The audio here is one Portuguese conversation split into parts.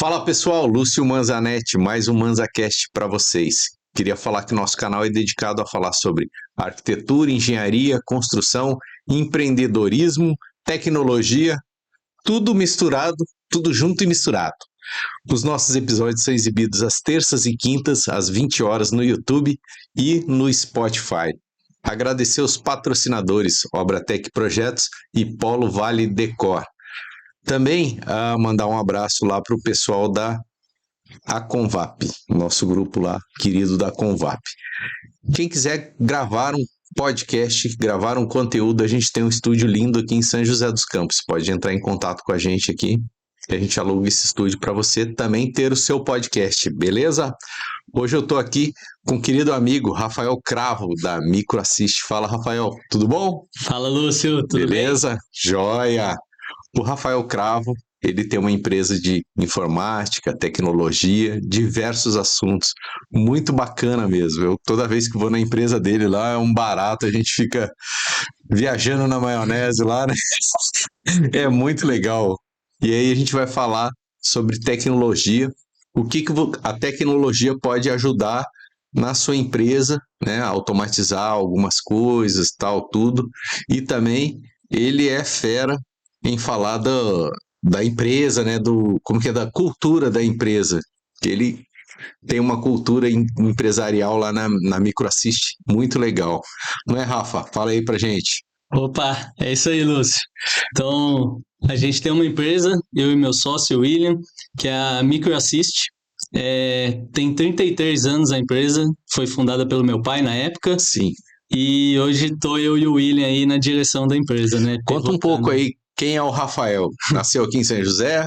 Fala pessoal, Lúcio Manzanetti, mais um ManzaCast para vocês. Queria falar que nosso canal é dedicado a falar sobre arquitetura, engenharia, construção, empreendedorismo, tecnologia, tudo misturado, tudo junto e misturado. Os nossos episódios são exibidos às terças e quintas, às 20 horas no YouTube e no Spotify. Agradecer aos patrocinadores Obratec Projetos e Polo Vale Decor. Também mandar um abraço lá para o pessoal da Convap, nosso grupo lá, querido da Convap. Quem quiser gravar um podcast, gravar um conteúdo, a gente tem um estúdio lindo aqui em São José dos Campos. Pode entrar em contato com a gente aqui, que a gente aluga esse estúdio para você também ter o seu podcast, beleza? Hoje eu estou aqui com o querido amigo Rafael Cravo, da Microassist. Fala, Rafael, tudo bom? Fala, Lúcio, tudo beleza? bem? Joia! O Rafael Cravo, ele tem uma empresa de informática, tecnologia, diversos assuntos, muito bacana mesmo. Eu, toda vez que vou na empresa dele lá, é um barato, a gente fica viajando na maionese lá, né? É muito legal. E aí a gente vai falar sobre tecnologia, o que a tecnologia pode ajudar na sua empresa, né? A automatizar algumas coisas, tal, tudo. E também ele é fera em falar da empresa, né, da cultura da empresa, que ele tem uma cultura empresarial lá na Microassist, muito legal. Não é, Rafa? Fala aí pra gente. Opa, é isso aí, Lúcio. Então, a gente tem uma empresa, eu e meu sócio, William, que é a Microassist. Tem 33 anos a empresa, foi fundada pelo meu pai na época. Sim. E hoje estou eu e o William aí na direção da empresa, né? Conta um pouco aí, quem é o Rafael? Nasceu aqui em São José?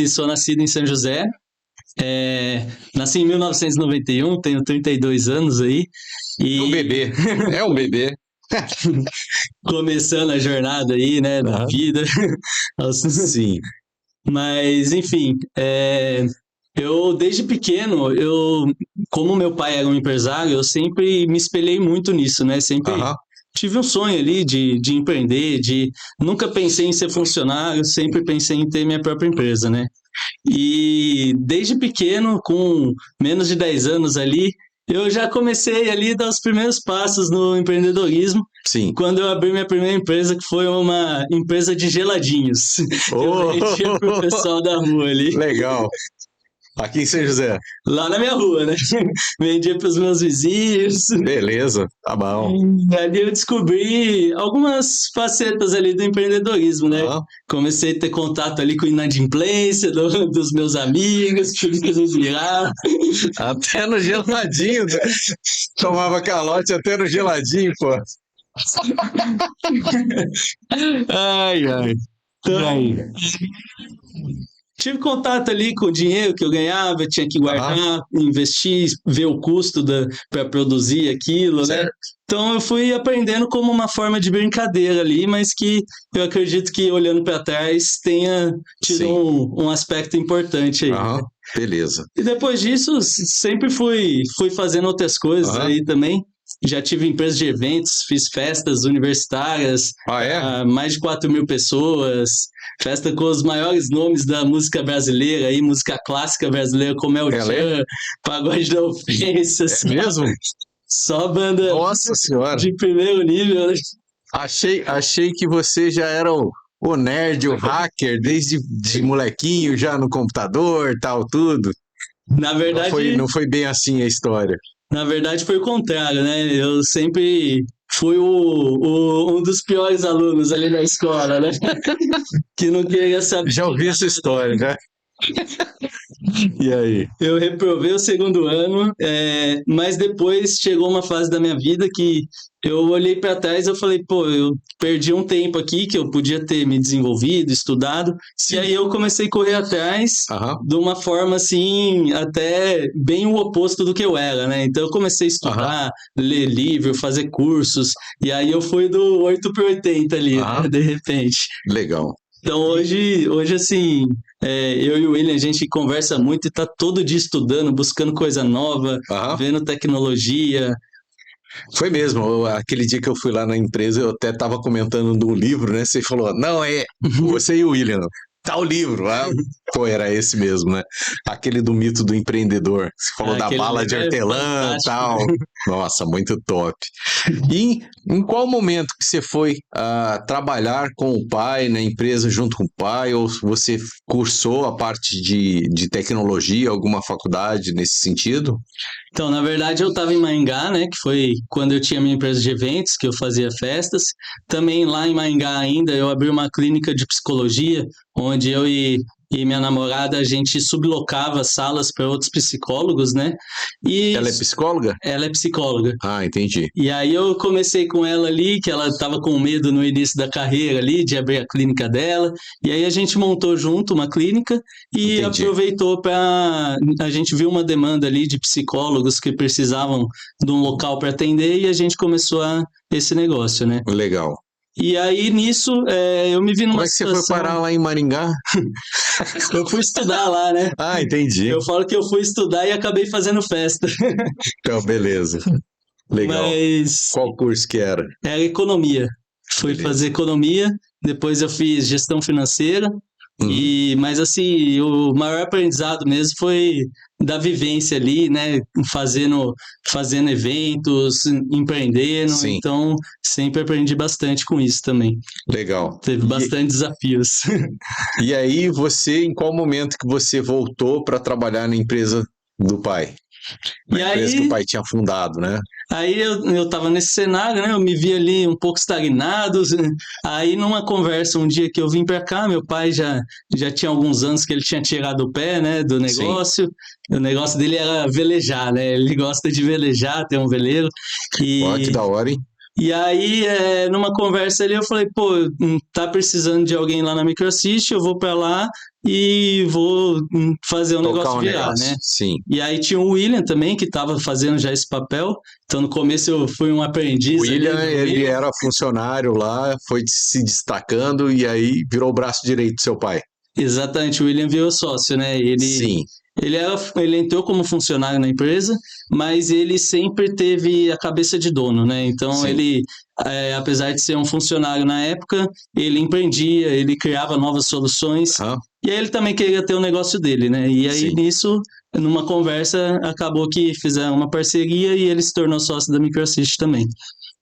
Sou nascido em São José. Nasci em 1991, tenho 32 anos aí. Um bebê, é um bebê. Começando a jornada aí, né, da vida. Sim. Mas, enfim, eu desde pequeno, como meu pai era um empresário, eu sempre me espelhei muito nisso, né? Sempre tive um sonho ali de empreender, nunca pensei em ser funcionário, sempre pensei em ter minha própria empresa, né? E desde pequeno, com menos de 10 anos ali, eu já comecei ali a dar os primeiros passos no empreendedorismo. Sim. Quando eu abri minha primeira empresa, que foi uma empresa de geladinhos. Eu vendia pro pessoal da rua ali. Legal. Aqui em São José? Lá na minha rua, né? Vendia para os meus vizinhos. Beleza, tá bom. Ali eu descobri algumas facetas ali do empreendedorismo, né? Comecei a ter contato ali com a inadimplência dos meus amigos, tive que virar. Até no geladinho, tomava calote até no geladinho, pô. Ai. Então, tive contato ali com o dinheiro que eu ganhava, tinha que guardar, investir, ver o custo para produzir aquilo, certo, né? Então eu fui aprendendo como uma forma de brincadeira ali, mas que eu acredito que olhando para trás tenha tido um aspecto importante aí. Né? Beleza. E depois disso, sempre fui fazendo outras coisas aí também. Já tive empresa de eventos, fiz festas universitárias, mais de 4.000 pessoas, festa com os maiores nomes da música brasileira, aí, música clássica brasileira, como é o Tchan, Pagode da Ofensa. É mesmo? Só banda Nossa senhora. De primeiro nível. Né? Achei que você já era o nerd, o hacker, desde de molequinho, já no computador, tal, tudo. Na verdade... Não foi bem assim a história. Na verdade, foi o contrário, né? Eu sempre fui um dos piores alunos ali na escola, né? Que não queria saber. Já ouvi essa história, né? E aí? Eu reprovei o segundo ano, mas depois chegou uma fase da minha vida que eu olhei para trás e eu falei, pô, eu perdi um tempo aqui que eu podia ter me desenvolvido, estudado. E aí eu comecei a correr atrás de uma forma assim, até bem o oposto do que eu era, né? Então eu comecei a estudar, ler livro, fazer cursos, e aí eu fui do 8 para 80 ali, né? De repente. Legal. Então hoje assim, eu e o William, a gente conversa muito e tá todo dia estudando, buscando coisa nova, vendo tecnologia. Foi mesmo, aquele dia que eu fui lá na empresa, eu até estava comentando no livro, né? Você falou, não, você e o William, Tá o livro. Pô, era esse mesmo, né? Aquele do mito do empreendedor. Você falou da bala de hortelã e tal. Nossa, muito top. E em qual momento que você foi trabalhar com o pai, na empresa junto com o pai, ou você cursou a parte de tecnologia, alguma faculdade nesse sentido? Então, na verdade, eu estava em Maringá, né, que foi quando eu tinha minha empresa de eventos, que eu fazia festas. Também lá em Maringá ainda, eu abri uma clínica de psicologia, onde eu e minha namorada, a gente sublocava salas para outros psicólogos, né? E Ela é psicóloga? ela é psicóloga. Ah, entendi. E aí eu comecei com ela ali, que ela estava com medo no início da carreira ali, de abrir a clínica dela. E aí a gente montou junto uma clínica e Entendi. aproveitou para... A gente viu uma demanda ali de psicólogos que precisavam de um local para atender e a gente começou esse negócio, né? Legal. E aí, nisso, eu me vi numa Como é que situação... você foi parar lá em Maringá? Eu fui estudar lá, né? Ah, entendi. Eu falo que eu fui estudar e acabei fazendo festa. Então, beleza. Legal. Mas Qual curso que era? era economia. Fui Beleza. fazer economia, depois eu fiz gestão financeira. Mas assim, o maior aprendizado mesmo foi da vivência ali, né? Fazendo eventos, empreendendo. Sim. Então, sempre aprendi bastante com isso também. Legal. Teve bastante desafios. E aí, em qual momento que você voltou para trabalhar na empresa do pai? Na empresa que o pai tinha fundado, né? Aí eu tava nesse cenário, né? Eu me vi ali um pouco estagnado. Aí numa conversa um dia que eu vim para cá, meu pai já tinha alguns anos que ele tinha tirado o pé, né, do negócio. Sim. O negócio dele era velejar, né? Ele gosta de velejar, ter um veleiro. Ó, que da hora, hein? E aí, numa conversa ali, eu falei, pô, tá precisando de alguém lá na Microassist, eu vou para lá e vou fazer o negócio virar, né? Sim. E aí tinha o William também, que estava fazendo já esse papel. Então, no começo eu fui um aprendiz. O William, ele era funcionário lá, foi se destacando e aí virou o braço direito do seu pai. Exatamente, o William virou sócio, né? Sim. Ele entrou como funcionário na empresa, mas ele sempre teve a cabeça de dono, né? Então, sim, ele, apesar de ser um funcionário na época, ele empreendia, ele criava novas soluções. E aí ele também queria ter o negócio dele, né? E aí, sim, nisso, numa conversa, acabou que fizeram uma parceria e ele se tornou sócio da Microassist também.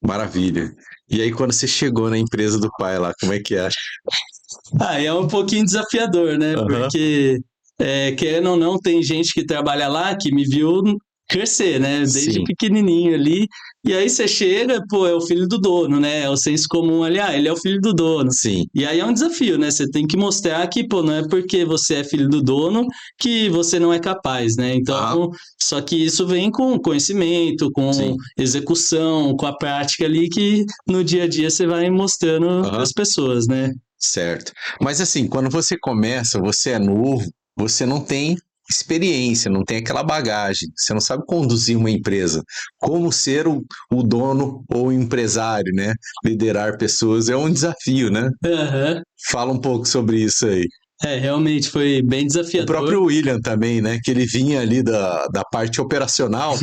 Maravilha. E aí, quando você chegou na empresa do pai lá, como é que é? É um pouquinho desafiador, né? Porque, querendo ou não, tem gente que trabalha lá que me viu crescer, né? Desde sim, pequenininho ali. E aí você chega, pô, é o filho do dono, né? É o senso comum ali, ele é o filho do dono. Sim. E aí é um desafio, né? Você tem que mostrar que, pô, não é porque você é filho do dono que você não é capaz, né? Então, só que isso vem com conhecimento, com sim, execução, com a prática ali que no dia a dia você vai mostrando para as pessoas, né? Certo. Mas assim, quando você começa, você é novo, você não tem experiência, não tem aquela bagagem, você não sabe conduzir uma empresa. Como ser o dono ou o empresário, né? Liderar pessoas é um desafio, né? Fala um pouco sobre isso aí. Realmente foi bem desafiador. O próprio William também, né? Que ele vinha ali da parte operacional.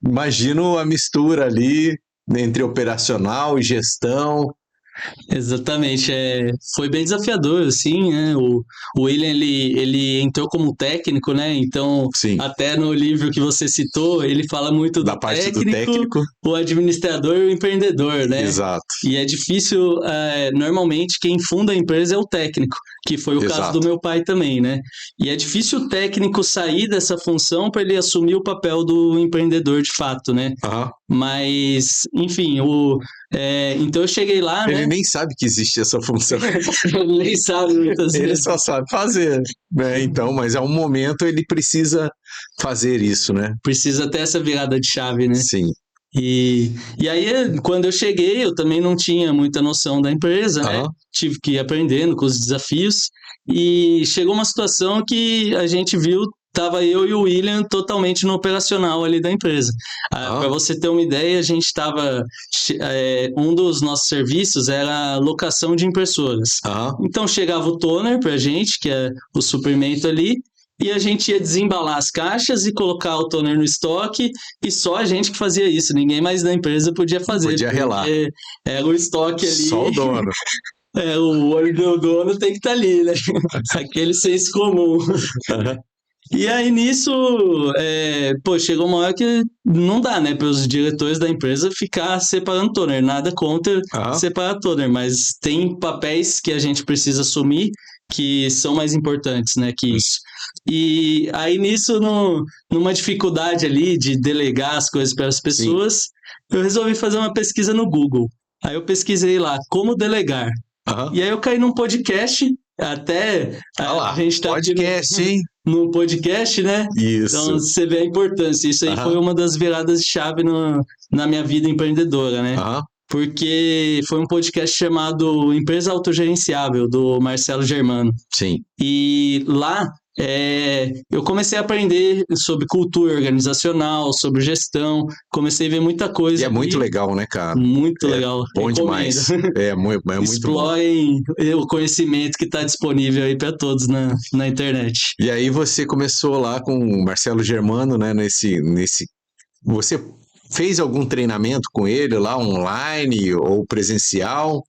Imagino a mistura ali entre operacional e gestão. Exatamente, foi bem desafiador, assim, né? O William, ele entrou como técnico, né? Então, sim, até no livro que você citou, ele fala muito da parte do técnico, o administrador e o empreendedor, né? Exato. E é difícil, normalmente, quem funda a empresa é o técnico, que foi o caso do meu pai também, né? E é difícil o técnico sair dessa função para ele assumir o papel do empreendedor de fato, né? Mas, enfim, então eu cheguei lá, ele, né? Ele nem sabe que existe essa função. Ele nem sabe muitas vezes. Ele só sabe fazer, né? Então, mas a um momento ele precisa fazer isso, né? Precisa ter essa virada de chave, né? Sim. E aí, quando eu cheguei, eu também não tinha muita noção da empresa, né? Tive que ir aprendendo com os desafios. E chegou uma situação que a gente viu, tava eu e o William totalmente no operacional ali da empresa. Para você ter uma ideia, a gente estava... um dos nossos serviços era a locação de impressoras. Então chegava o toner para a gente, que é o suprimento ali, e a gente ia desembalar as caixas e colocar o toner no estoque, e só a gente que fazia isso, ninguém mais da empresa podia fazer. Podia relar. Era o estoque ali. Só o dono. O olho do dono tem que estar ali, né? Aquele senso comum. E aí nisso, chegou uma hora que não dá, né, para os diretores da empresa ficar separando toner. Nada contra separar toner, mas tem papéis que a gente precisa assumir que são mais importantes, né, que isso. E aí nisso, numa dificuldade ali de delegar as coisas para as pessoas, eu resolvi fazer uma pesquisa no Google. Aí eu pesquisei lá, como delegar. E aí eu caí num podcast, até a gente tá podcast, hein? No podcast, né? Isso. Então você vê a importância. Isso aí foi uma das viradas de chave na minha vida empreendedora, né? Porque foi um podcast chamado Empresa Autogerenciável, do Marcelo Germano. Sim. E lá eu comecei a aprender sobre cultura organizacional, sobre gestão, comecei a ver muita coisa. E é muito legal, né, cara? Muito legal. Bom demais. É muito bom. Explorem o conhecimento que está disponível aí para todos na internet. E aí você começou lá com o Marcelo Germano, né, Você fez algum treinamento com ele lá, online ou presencial?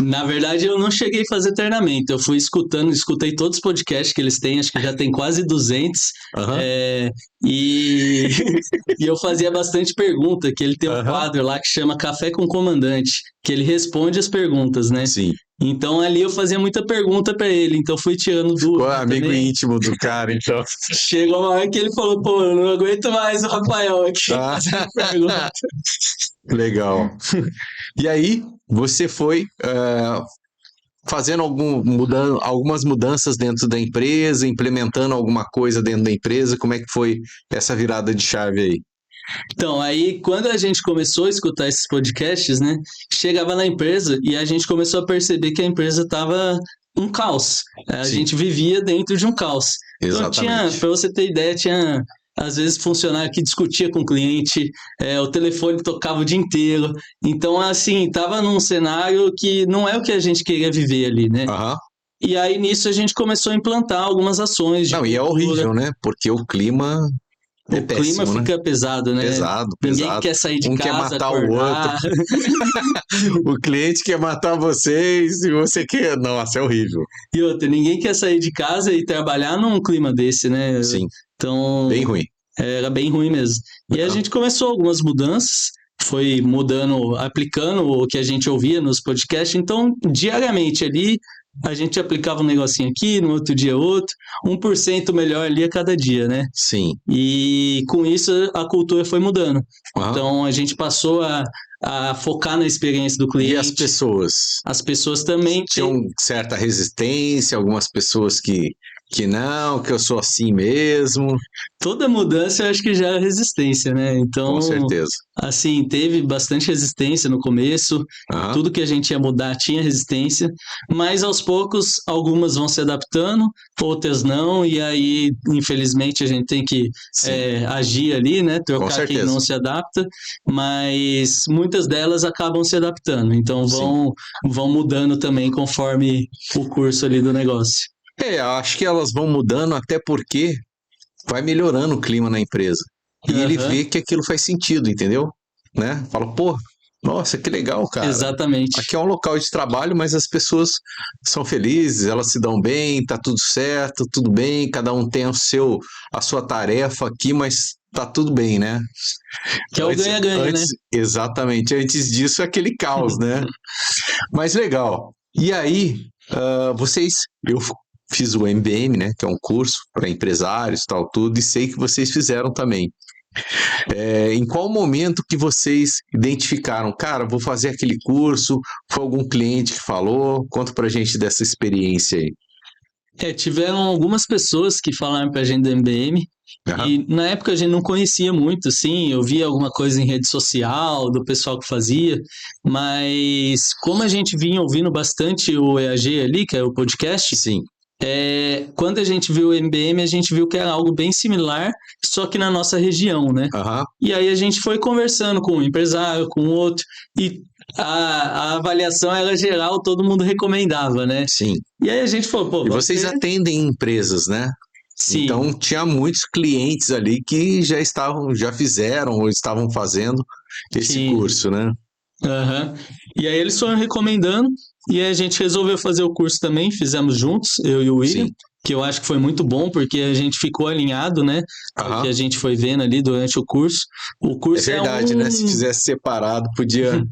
Na verdade, eu não cheguei a fazer treinamento. Eu fui escutei todos os podcasts que eles têm, acho que já tem quase 200. E eu fazia bastante pergunta, que ele tem um quadro lá que chama Café com Comandante, que ele responde as perguntas, né? Sim. Então ali eu fazia muita pergunta pra ele, então fui tirando dúvidas. Amigo íntimo do cara, então. Chegou uma hora que ele falou, pô, eu não aguento mais o Rafael aqui fazendo pergunta. Legal. E aí, você foi fazendo algumas mudanças dentro da empresa, implementando alguma coisa dentro da empresa. Como é que foi essa virada de chave aí? Então, aí quando a gente começou a escutar esses podcasts, né, chegava na empresa e a gente começou a perceber que a empresa estava um caos. A gente vivia dentro de um caos. Exatamente. Então, para você ter ideia, tinha às vezes funcionário que discutia com o cliente, o telefone tocava o dia inteiro. Então, assim, tava num cenário que não é o que a gente queria viver ali, né? E aí, nisso, a gente começou a implantar algumas ações. E é horrível, né? Porque o clima... O clima fica pesado, né? Pesado. Ninguém quer sair de casa, quer matar acordar. o outro. O cliente quer matar vocês e você quer... Nossa, é horrível. E outra, ninguém quer sair de casa e trabalhar num clima desse, né? Sim. Então... Bem ruim. Era bem ruim mesmo. E a gente começou algumas mudanças, foi mudando, aplicando o que a gente ouvia nos podcasts. Então, diariamente ali, a gente aplicava um negocinho aqui, no outro dia outro, 1% melhor ali a cada dia, né? Sim. E com isso a cultura foi mudando. Então a gente passou a focar na experiência do cliente. E as pessoas? As pessoas também tinham certa resistência, algumas pessoas que não, que eu sou assim mesmo. Toda mudança eu acho que gera resistência, né? Então, com certeza. Assim, teve bastante resistência no começo, tudo que a gente ia mudar tinha resistência, mas aos poucos algumas vão se adaptando, outras não, e aí, infelizmente, a gente tem que agir ali, né? Trocar quem não se adapta, mas muitas delas acabam se adaptando, então vão mudando também conforme o curso ali do negócio. Acho que elas vão mudando até porque vai melhorando o clima na empresa. E ele vê que aquilo faz sentido, entendeu? Né? Fala, pô, nossa, que legal, cara. Exatamente. Aqui é um local de trabalho, mas as pessoas são felizes, elas se dão bem, tá tudo certo, tudo bem, cada um tem a sua tarefa aqui, mas tá tudo bem, né? Que é o ganha-ganha, né? Exatamente. Antes disso, é aquele caos, né? Mas legal. E aí, eu fiz o MBM, né, que é um curso para empresários, tal, tudo, e sei que vocês fizeram também. Em qual momento que vocês identificaram, cara, vou fazer aquele curso, foi algum cliente que falou? Conta pra gente dessa experiência aí. Tiveram algumas pessoas que falaram pra gente do MBM, e na época a gente não conhecia muito, assim, eu via alguma coisa em rede social, do pessoal que fazia, mas como a gente vinha ouvindo bastante o EAG ali, que é o podcast, sim. Quando a gente viu o MBM, a gente viu que era algo bem similar, só que na nossa região, né? E aí a gente foi conversando com um empresário, com outro, e a avaliação era geral, todo mundo recomendava, né? Sim. E aí a gente falou, pô... E vocês atendem empresas, né? Sim. Então tinha muitos clientes ali que já fizeram ou estavam fazendo esse curso, né? Aham. E aí eles foram recomendando, e aí a gente resolveu fazer o curso também, fizemos juntos, eu e o William, Sim. que eu acho que foi muito bom, porque a gente ficou alinhado, né? O que a gente foi vendo ali durante o curso. O É curso verdade, né? Se fizesse separado, podia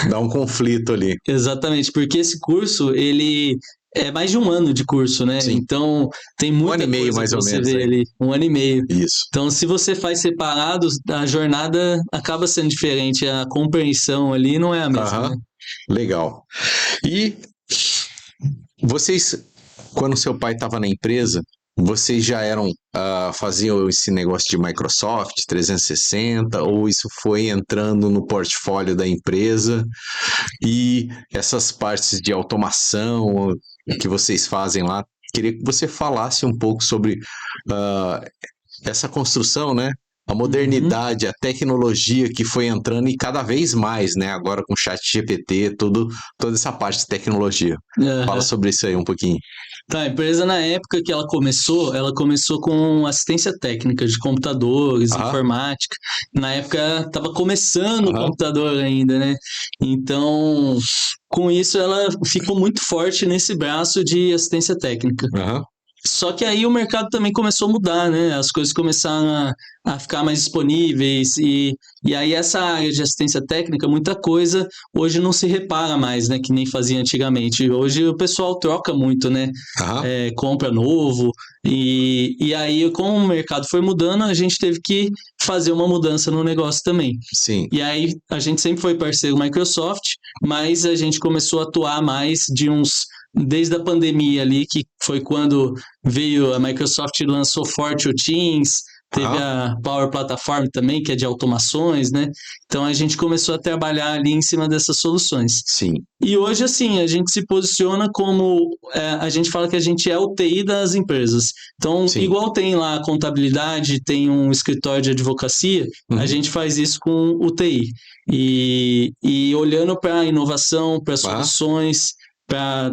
dar um conflito ali. Exatamente, porque esse curso, ele é mais de um ano de curso, né? Sim. Então, tem Um ano muita e meio, coisa mais para ou você menos, ver aí. ali, um ano e meio. Isso. Então, se você faz separados, a jornada acaba sendo diferente, a compreensão ali não é a mesma, né? Legal. E vocês, quando seu pai estava na empresa, vocês já faziam esse negócio de Microsoft 360, ou isso foi entrando no portfólio da empresa? E essas partes de automação que vocês fazem lá, queria que você falasse um pouco sobre uh, essa construção, né? A modernidade, a tecnologia que foi entrando e cada vez mais, né? Agora com o chat GPT, toda essa parte de tecnologia. Fala Aham. sobre isso aí um pouquinho. Tá, a empresa na época que ela começou com assistência técnica de computadores, Aham, informática. Na época estava começando o aham, computador ainda, né? Então, com isso ela ficou muito forte nesse braço de assistência técnica. aham. Só que aí o mercado também começou a mudar, né? As coisas começaram a ficar mais disponíveis e aí essa área de assistência técnica, muita coisa hoje não se repara mais, né? Que nem fazia antigamente. Hoje o pessoal troca muito, né? Aham, Compra novo e aí como o mercado foi mudando, a gente teve que fazer uma mudança no negócio também. sim. E aí a gente sempre foi parceiro Microsoft, mas a gente começou a atuar mais desde a pandemia ali, que foi quando veio a Microsoft lançou forte o Teams, teve Aham, a Power Platform também, que é de automações, né? Então a gente começou a trabalhar ali em cima dessas soluções. sim, E hoje, assim, a gente se posiciona como. A gente fala que a gente é o TI das empresas. Então, sim. igual tem lá a contabilidade, tem um escritório de advocacia, a Uhum. gente faz isso com o TI. E olhando para a inovação, para Aham, soluções,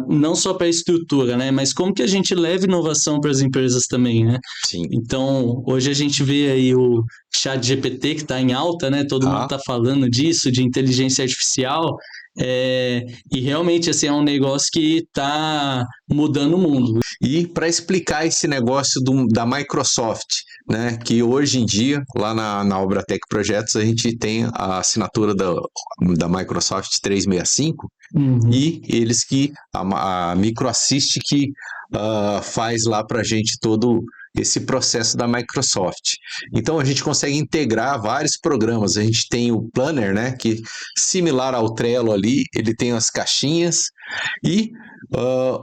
não só para a estrutura, né? Mas como que a gente leva inovação para as empresas também, né? sim. Então, hoje a gente vê aí o chat GPT que está em alta, né? Todo mundo Aham. está falando disso, de inteligência artificial. E realmente assim, é um negócio que está mudando o mundo. E para explicar esse negócio da Microsoft, né, que hoje em dia, lá na Obratec Projetos, a gente tem a assinatura da Microsoft 365, Uhum. e eles a MicroAssist que faz lá para a gente todo esse processo da Microsoft. Então a gente consegue integrar vários programas. A gente tem o Planner, né, que similar ao Trello ali, ele tem as caixinhas e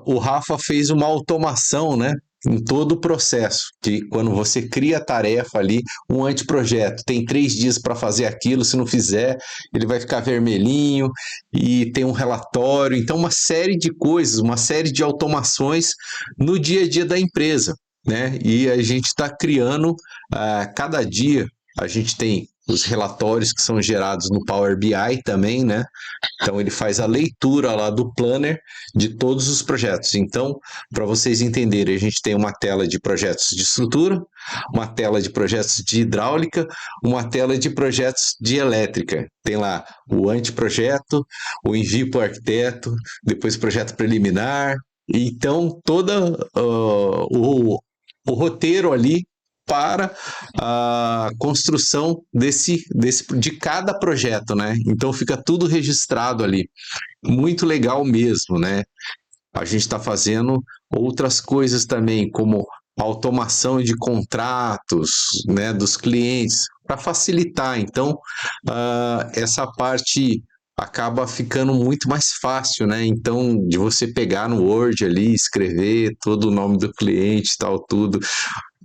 o Rafa fez uma automação, né, em todo o processo, que quando você cria a tarefa ali, um anteprojeto, tem 3 dias para fazer aquilo, se não fizer, ele vai ficar vermelhinho, e tem um relatório, então uma série de coisas, uma série de automações no dia a dia da empresa, né? E a gente está criando, cada dia, a gente tem os relatórios que são gerados no Power BI também, né? Então ele faz a leitura lá do planner de todos os projetos. Então, para vocês entenderem, a gente tem uma tela de projetos de estrutura, uma tela de projetos de hidráulica, uma tela de projetos de elétrica. Tem lá o anteprojeto, o envio para o arquiteto, depois o projeto preliminar. Então, o roteiro ali para a construção de cada projeto, né? Então fica tudo registrado ali. Muito legal mesmo, né? A gente está fazendo outras coisas também, como automação de contratos, né, dos clientes, para facilitar. Então, essa parte acaba ficando muito mais fácil, né? Então, de você pegar no Word ali, escrever todo o nome do cliente, tal, tudo,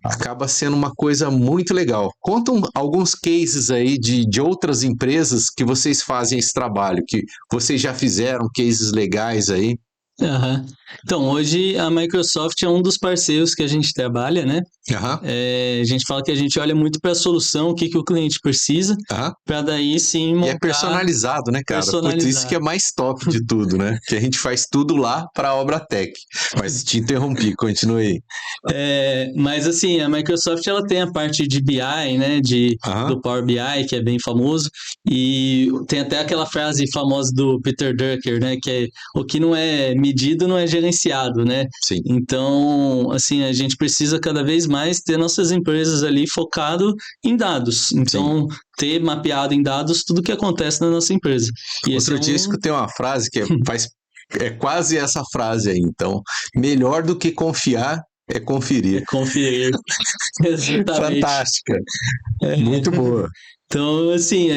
acaba sendo uma coisa muito legal. Contam alguns cases aí de outras empresas que vocês fazem esse trabalho, que vocês já fizeram cases legais aí. Aham. Então, hoje a Microsoft é um dos parceiros que a gente trabalha, né? Aham, A gente fala que a gente olha muito para a solução, o que que o cliente precisa, aham. para daí sim E é montar, personalizado, né, cara? Putz, isso que personalizar. é mais top de tudo, né? Que a gente faz tudo lá para a Obra Tech. Mas te interrompi, continue aí. Mas assim, a Microsoft ela tem a parte de BI, né, Aham, do Power BI, que é bem famoso, e tem até aquela frase famosa do Peter Drucker, né, que é o que não é medido não é gerenciado, né? sim, Então, assim, a gente precisa cada vez mais ter nossas empresas ali focado em dados. sim. Então, ter mapeado em dados tudo que acontece na nossa empresa. E esse é Outro dia escutei uma frase que é quase essa frase aí. Então, melhor do que confiar é conferir. conferir. Exatamente. Fantástica, É. muito boa. Então, assim,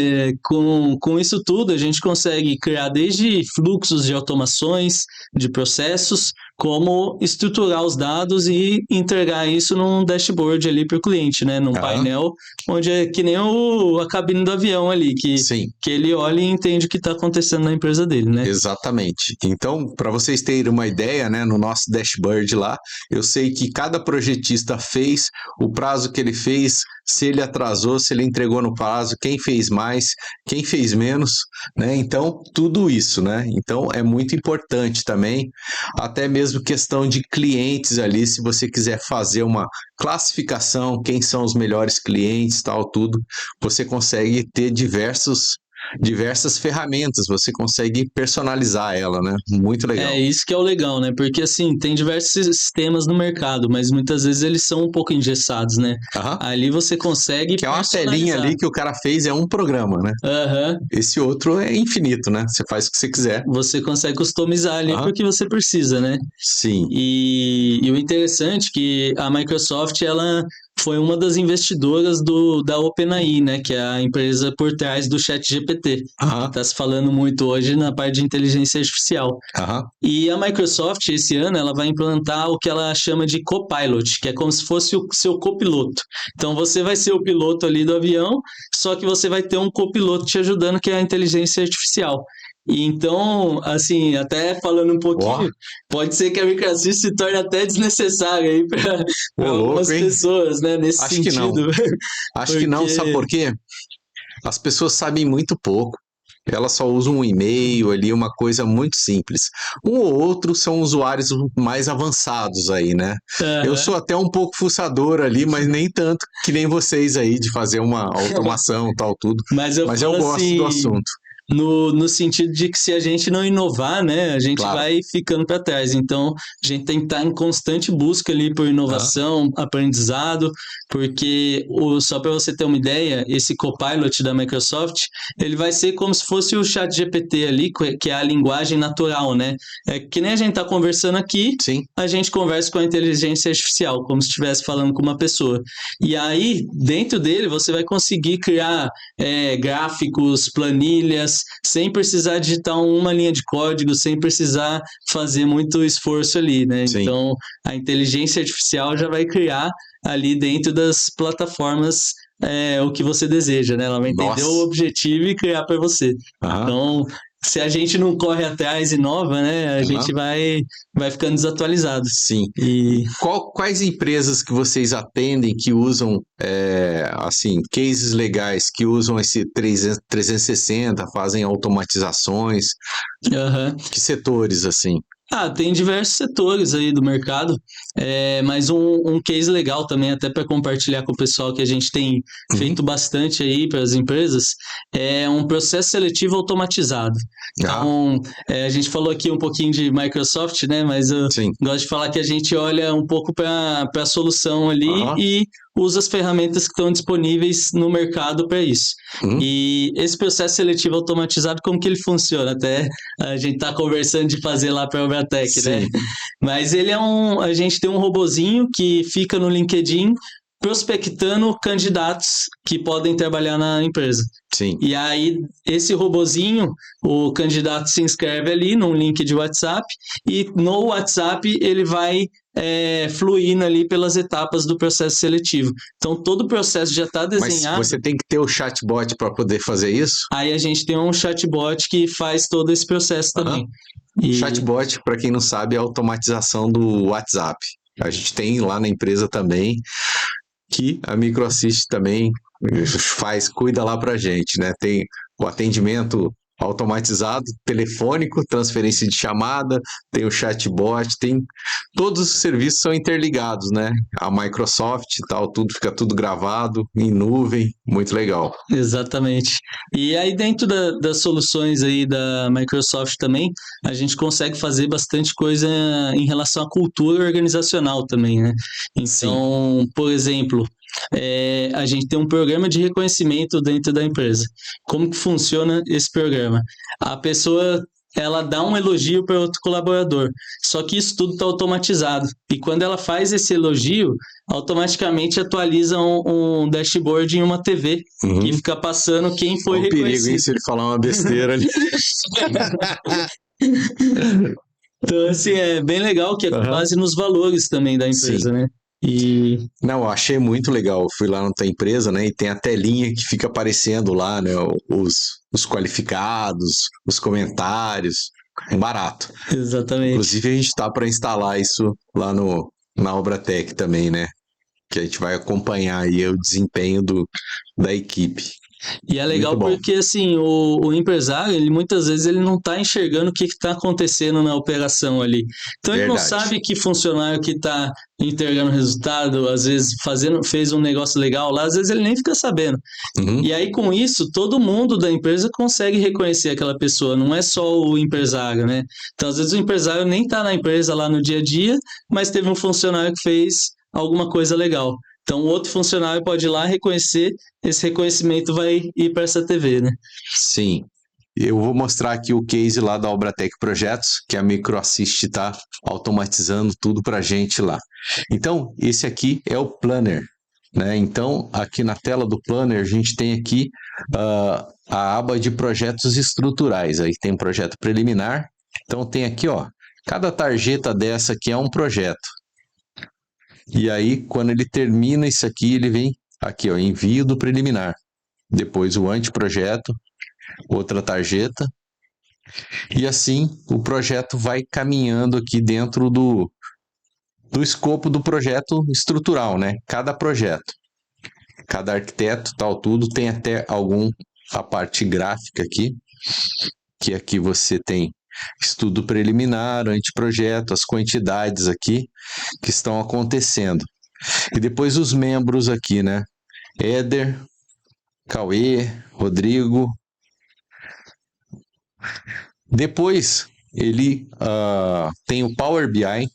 com isso tudo, a gente consegue criar desde fluxos de automações, de processos, como estruturar os dados e entregar isso num dashboard ali para o cliente, né? Num Aham, painel, onde é que nem a cabine do avião ali, sim. que ele olha e entende o que está acontecendo na empresa dele, né? Exatamente. Então, para vocês terem uma ideia, né, no nosso dashboard lá, eu sei que cada projetista fez, o prazo que ele fez, se ele atrasou, se ele entregou no prazo, quem fez mais, quem fez menos, né? Então, tudo isso, né? Então, é muito importante também, até mesmo questão de clientes ali, se você quiser fazer uma classificação, quem são os melhores clientes, tal, tudo, você consegue ter diversas ferramentas, você consegue personalizar ela, né? Muito É legal. isso que é o legal, né? Porque assim, tem diversos sistemas no mercado, mas muitas vezes eles são um pouco engessados, né? Aham. Ali você consegue Que é uma telinha personalizar. ali que o cara fez, é um programa, né? Aham. Esse outro é infinito, né? Você faz o que você quiser. Você consegue customizar ali Aham. porque você precisa, né? Sim. E o interessante é que a Microsoft ela foi uma das investidoras da OpenAI, né, que é a empresa por trás do ChatGPT, que Aham. está se falando muito hoje na parte de inteligência artificial. Aham. E a Microsoft, esse ano, ela vai implantar o que ela chama de Copilot, que é como se fosse o seu copiloto. Então, você vai ser o piloto ali do avião, só que você vai ter um copiloto te ajudando, que é a inteligência artificial. E então, assim, até falando um Ó, pouquinho, pode ser que a microassist se torne até desnecessária aí para ô algumas louco, hein? pessoas, né, nesse Acho que não. sentido. Acho que não, sabe Porque, por quê? As pessoas sabem muito pouco. Elas só usam um e-mail ali, uma coisa muito simples. Um ou outro são usuários mais avançados aí, né? Eu aham, sou até um pouco fuçador ali, mas nem tanto que nem vocês aí de fazer uma automação, tal, tudo. mas eu Mas eu falo gosto do assim, assunto, no sentido de que se a gente não inovar, né, a gente claro. vai ficando para trás. Então, a gente tem que estar em constante busca ali por Aham. inovação, aprendizado, porque só para você ter uma ideia, esse Copilot da Microsoft, ele vai ser como se fosse o ChatGPT ali, que é a linguagem natural, né? É que nem a gente está conversando aqui, Sim, a gente conversa com a inteligência artificial, como se estivesse falando com uma pessoa. E aí, dentro dele, você vai conseguir criar gráficos, planilhas, sem precisar digitar uma linha de código, sem precisar fazer muito esforço ali, né? sim. Então, a inteligência artificial já vai criar ali dentro das plataformas o que você deseja, né? Ela vai entender o Nossa. objetivo e criar para você. Aham, Então, se a gente não corre atrás e inova, né? A aham. gente vai ficando desatualizado. Sim. E Quais empresas que vocês atendem que usam, assim, cases legais, que usam esse 360, fazem automatizações? aham. Que setores, assim? Tem diversos setores aí do mercado, mas um case legal também, até para compartilhar com o pessoal que a gente tem Uhum. feito bastante aí para as empresas, é um processo seletivo automatizado. Ah, Então, a gente falou aqui um pouquinho de Microsoft, né? Mas eu sim. gosto de falar que a gente olha um pouco para a solução ali Aham. e usa as ferramentas que estão disponíveis no mercado para isso. Uhum. E esse processo seletivo automatizado, como que ele funciona? Até a gente está conversando de fazer lá para a Obratec, né? Sim, Mas ele a gente tem um robozinho que fica no LinkedIn prospectando candidatos que podem trabalhar na empresa. sim. E aí, esse robozinho, o candidato se inscreve ali num link de WhatsApp e no WhatsApp ele vai fluindo ali pelas etapas do processo seletivo. Então, todo o processo já está Mas desenhado. você tem que ter o chatbot para poder fazer isso? Aí a gente tem um chatbot que faz todo esse processo Aham. também. Chatbot, para quem não sabe, é a automatização do WhatsApp. A gente tem lá na empresa também, que a MicroAssist também cuida lá para a gente, né? Tem o atendimento automatizado, telefônico, transferência de chamada, tem o chatbot, tem todos os serviços são interligados, né? A Microsoft e tal, tudo fica tudo gravado em nuvem, muito legal. Exatamente. E aí dentro das soluções aí da Microsoft também, a gente consegue fazer bastante coisa em relação à cultura organizacional também, né? Então, por exemplo, a gente tem um programa de reconhecimento dentro da empresa. Como que funciona esse programa? A pessoa, ela dá um elogio para outro colaborador, só que isso tudo está automatizado. E quando ela faz esse elogio, automaticamente atualiza um dashboard em uma TV, que fica passando quem foi reconhecido. Perigo, hein, se ele falar uma besteira ali. Então, assim, é bem legal que é com base nos valores também da empresa, né? Não, eu achei muito legal. Eu fui lá na tua empresa, né? E tem a telinha que fica aparecendo lá, né? Os qualificados, os comentários. Barato. Exatamente. Inclusive, a gente tá para instalar isso lá na Obratec também, né? Que a gente vai acompanhar aí o desempenho da equipe. E é legal porque, assim, o empresário, ele muitas vezes ele não está enxergando o que está acontecendo na operação ali. Então, ele não sabe que funcionário que está entregando resultado, às vezes fez um negócio legal lá, às vezes ele nem fica sabendo. E aí, com isso, todo mundo da empresa consegue reconhecer aquela pessoa, não é só o empresário, né? Então, às vezes o empresário nem está na empresa lá no dia a dia, mas teve um funcionário que fez alguma coisa legal. Então, o outro funcionário pode ir lá reconhecer, esse reconhecimento vai ir para essa TV, né? Sim. Eu vou mostrar aqui o case lá da Obratec Projetos, que a MicroAssist está automatizando tudo para a gente lá. Então, esse aqui é o Planner, né? Então, aqui na tela do Planner, a gente tem aqui a aba de projetos estruturais. Aí tem projeto preliminar. Então, tem aqui, ó, cada tarjeta dessa aqui é um projeto. E aí, quando ele termina isso aqui, ele vem aqui, ó, envio do preliminar. Depois o anteprojeto, outra tarjeta. E assim, o projeto vai caminhando aqui dentro do escopo do projeto estrutural, né? Cada projeto. Cada arquiteto, tal, tudo, tem até a parte gráfica aqui, que aqui você tem estudo preliminar, anteprojeto, as quantidades aqui que estão acontecendo. E depois os membros aqui, né? Éder, Cauê, Rodrigo. Depois ele tem o Power BI,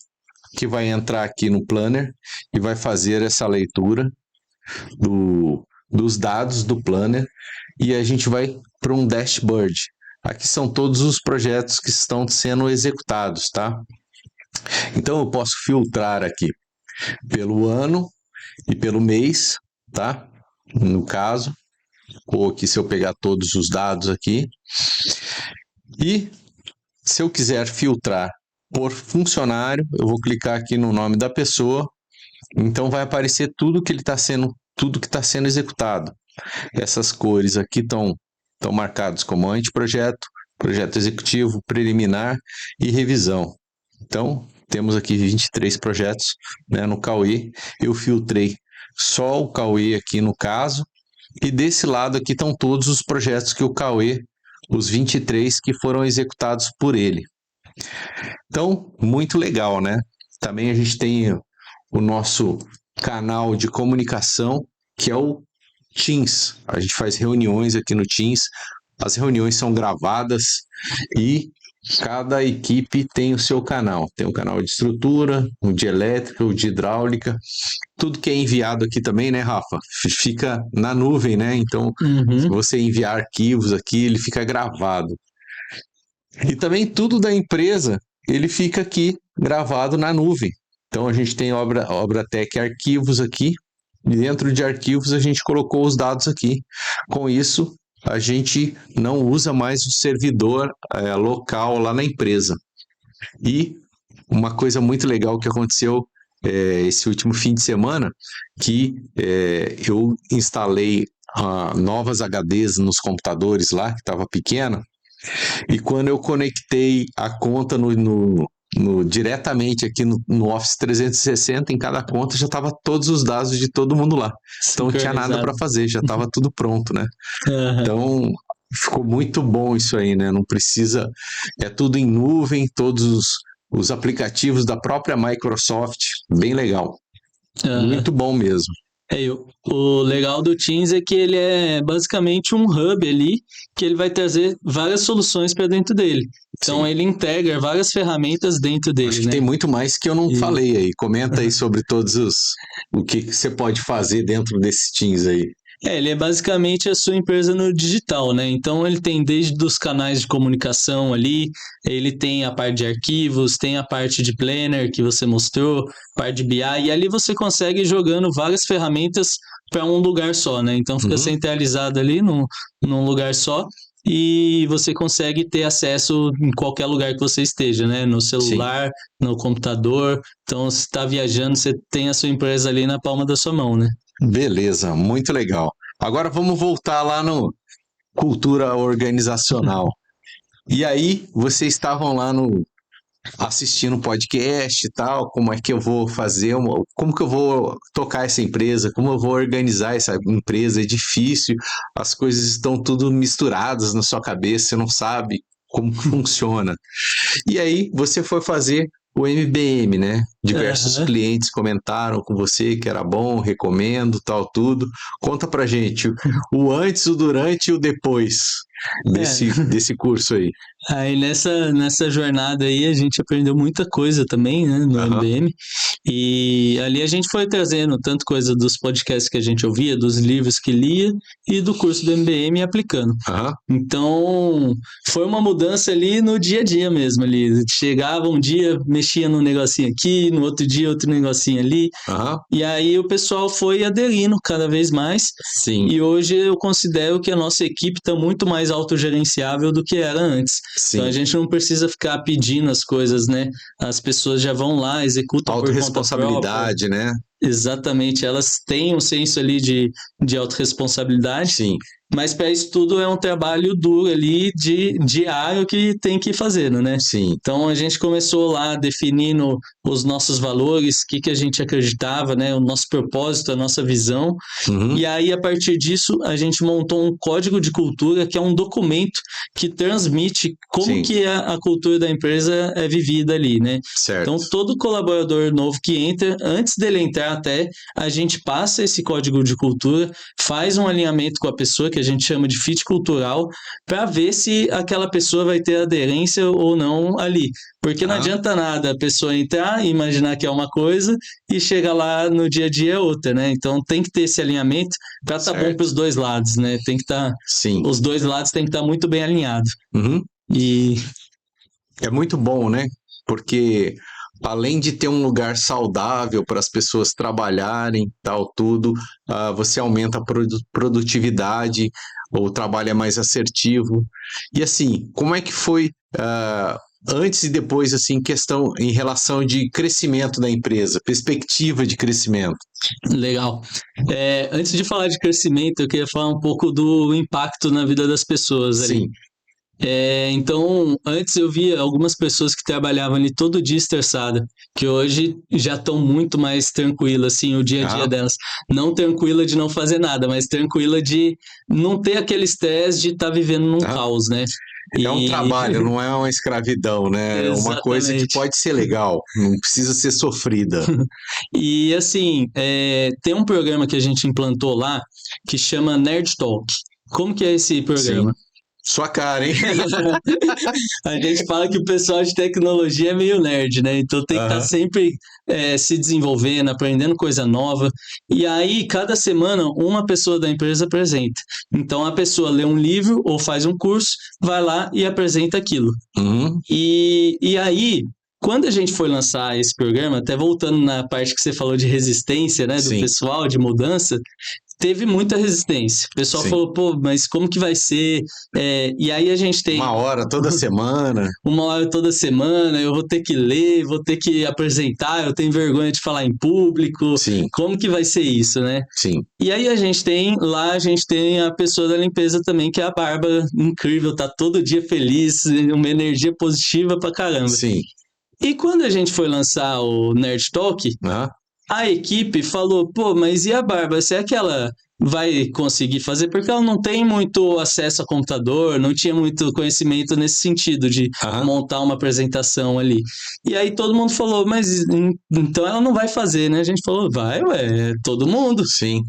que vai entrar aqui no Planner e vai fazer essa leitura dos dados do Planner e a gente vai para um dashboard. Aqui são todos os projetos que estão sendo executados, tá? Então eu posso filtrar aqui pelo ano e pelo mês, tá? No caso, ou aqui se eu pegar todos os dados aqui. E se eu quiser filtrar por funcionário, eu vou clicar aqui no nome da pessoa. Então vai aparecer tudo que está sendo executado. Essas cores aqui estão marcados como anteprojeto, projeto executivo, preliminar e revisão. Então, temos aqui 23 projetos, né, no Cauê. Eu filtrei só o Cauê aqui no caso. E desse lado aqui estão todos os projetos que o Cauê, os 23 que foram executados por ele. Então, muito legal, né? Também a gente tem o nosso canal de comunicação, que é o Teams. A gente faz reuniões aqui no Teams, as reuniões são gravadas e cada equipe tem o seu canal. Tem o canal de estrutura, o de elétrica, o de hidráulica. Tudo que é enviado aqui também, né, Rafa? Fica na nuvem, né? Então, se você enviar arquivos aqui, ele fica gravado. E também tudo da empresa, ele fica aqui gravado na nuvem. Então, a gente tem Obratec Arquivos aqui. E dentro de arquivos, a gente colocou os dados aqui. Com isso, a gente não usa mais o servidor local lá na empresa. E uma coisa muito legal que aconteceu esse último fim de semana, que eu instalei novas HDs nos computadores lá, que estava pequena, E quando eu conectei a conta diretamente aqui no Office 360, em cada conta já estava todos os dados de todo mundo lá. Então não tinha nada para fazer, já estava tudo pronto, né? Então ficou muito bom isso aí, né? Não precisa, é tudo em nuvem, todos os aplicativos da própria Microsoft, bem legal. Muito bom mesmo. O legal do Teams é que ele é basicamente um hub ali, que ele vai trazer várias soluções para dentro dele. Então ele integra várias ferramentas dentro dele. Acho que tem muito mais que eu não falei aí. Comenta aí sobre o que você pode fazer dentro desse Teams aí. Ele é basicamente a sua empresa no digital, né? Então ele tem desde os canais de comunicação ali, ele tem a parte de arquivos, tem a parte de planner que você mostrou, parte de BI, e ali você consegue ir jogando várias ferramentas para um lugar só, né? Então fica centralizado ali num lugar só. E você consegue ter acesso em qualquer lugar que você esteja, né? No celular, no computador. Então, se está viajando, você tem a sua empresa ali na palma da sua mão, né? Beleza, muito legal. Agora vamos voltar lá no cultura organizacional. E aí, vocês estavam lá assistindo podcast e tal, como é que eu vou fazer, como que eu vou tocar essa empresa, como eu vou organizar essa empresa, é difícil, as coisas estão tudo misturadas na sua cabeça, você não sabe como funciona. E aí, você foi fazer o MBM, né? Diversos clientes comentaram com você que era bom, recomendo, tal, tudo. Conta pra gente o antes, o durante e o depois desse curso aí. Aí nessa jornada aí a gente aprendeu muita coisa também, né, no MBM, e ali a gente foi trazendo tanto coisa dos podcasts que a gente ouvia, dos livros que lia e do curso do MBM aplicando. Então foi uma mudança ali no dia a dia mesmo ali, chegava um dia, mexia num negocinho aqui, no outro dia outro negocinho ali, e aí o pessoal foi aderindo cada vez mais. Sim. E hoje eu considero que a nossa equipe está muito mais autogerenciável do que era antes. Sim. Então a gente não precisa ficar pedindo as coisas, né? As pessoas já vão lá, executam por conta própria. Autorresponsabilidade, né? Exatamente, elas têm um senso ali de autorresponsabilidade. Sim. Mas para isso tudo é um trabalho duro ali, diário que tem que ir fazendo, né? Sim. Então a gente começou lá definindo os nossos valores, o que a gente acreditava, né? O nosso propósito, a nossa visão. E aí, a partir disso, a gente montou um código de cultura, que é um documento que transmite como que a cultura da empresa é vivida ali, né? Certo. Então, todo colaborador novo que entra, antes dele entrar até, a gente passa esse código de cultura, faz um alinhamento com a pessoa, que a gente chama de fit cultural, para ver se aquela pessoa vai ter aderência ou não ali. Porque não adianta nada a pessoa entrar e imaginar que é uma coisa e chegar lá no dia a dia é outra, né? Então tem que ter esse alinhamento para estar bom para os dois lados, né? Tem que estar. Os dois lados têm que estar muito bem alinhados. E é muito bom, né? Porque além de ter um lugar saudável para as pessoas trabalharem, tal, tudo, você aumenta a produtividade, o trabalho é mais assertivo. E assim, como é que foi antes e depois, assim, questão em relação de crescimento da empresa, perspectiva de crescimento? Legal. Antes de falar de crescimento, eu queria falar um pouco do impacto na vida das pessoas ali. Sim. Então, antes eu via algumas pessoas que trabalhavam ali todo dia estressada, que hoje já estão muito mais tranquilas, assim, o dia a dia delas. Não tranquila de não fazer nada, mas tranquila de não ter aquele estresse de estar vivendo num caos, né? É um trabalho, não é uma escravidão, né? É uma coisa que pode ser legal, não precisa ser sofrida. E assim, tem um programa que a gente implantou lá que chama Nerd Talk. Como que é esse programa? Sim. Sua cara, hein? A gente fala que o pessoal de tecnologia é meio nerd, né? Então tem que estar sempre se desenvolvendo, aprendendo coisa nova. E aí, cada semana, uma pessoa da empresa apresenta. Então, a pessoa lê um livro ou faz um curso, vai lá e apresenta aquilo. E aí, Quando a gente foi lançar esse programa, até voltando na parte que você falou de resistência, né, do Sim. pessoal, de mudança, teve muita resistência. O pessoal Sim. falou, pô, mas como que vai ser? E aí a gente tem... 1 hora toda semana. 1 hora toda semana, eu vou ter que ler, vou ter que apresentar, eu tenho vergonha de falar em público. Sim. Como que vai ser isso, né? Sim. E aí a gente tem a pessoa da limpeza também, que é a Bárbara, incrível, tá todo dia feliz, uma energia positiva pra caramba. Sim. E quando a gente foi lançar o Nerd Talk, a equipe falou, pô, mas e a Bárbara, será que ela vai conseguir fazer? Porque ela não tem muito acesso a computador, não tinha muito conhecimento nesse sentido de montar uma apresentação ali. E aí todo mundo falou, mas então ela não vai fazer, né? A gente falou, vai, ué, todo mundo. Sim.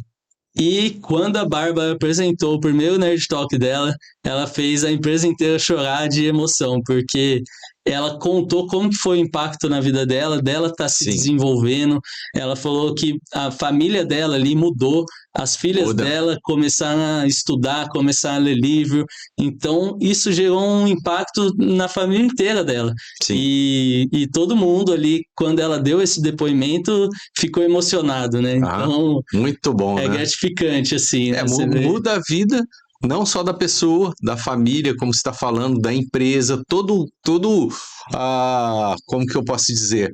E quando a Bárbara apresentou o primeiro Nerd Talk dela, ela fez a empresa inteira chorar de emoção, porque ela contou como que foi o impacto na vida dela tá se desenvolvendo. Ela falou que a família dela ali mudou, as filhas dela começaram a estudar, começaram a ler livro. Então, isso gerou um impacto na família inteira dela. Sim. E todo mundo ali, quando ela deu esse depoimento, ficou emocionado, né? Então, muito bom, né? Gratificante, assim. Né? Muda a vida, não só da pessoa, da família, como você está falando, da empresa, todo como que eu posso dizer?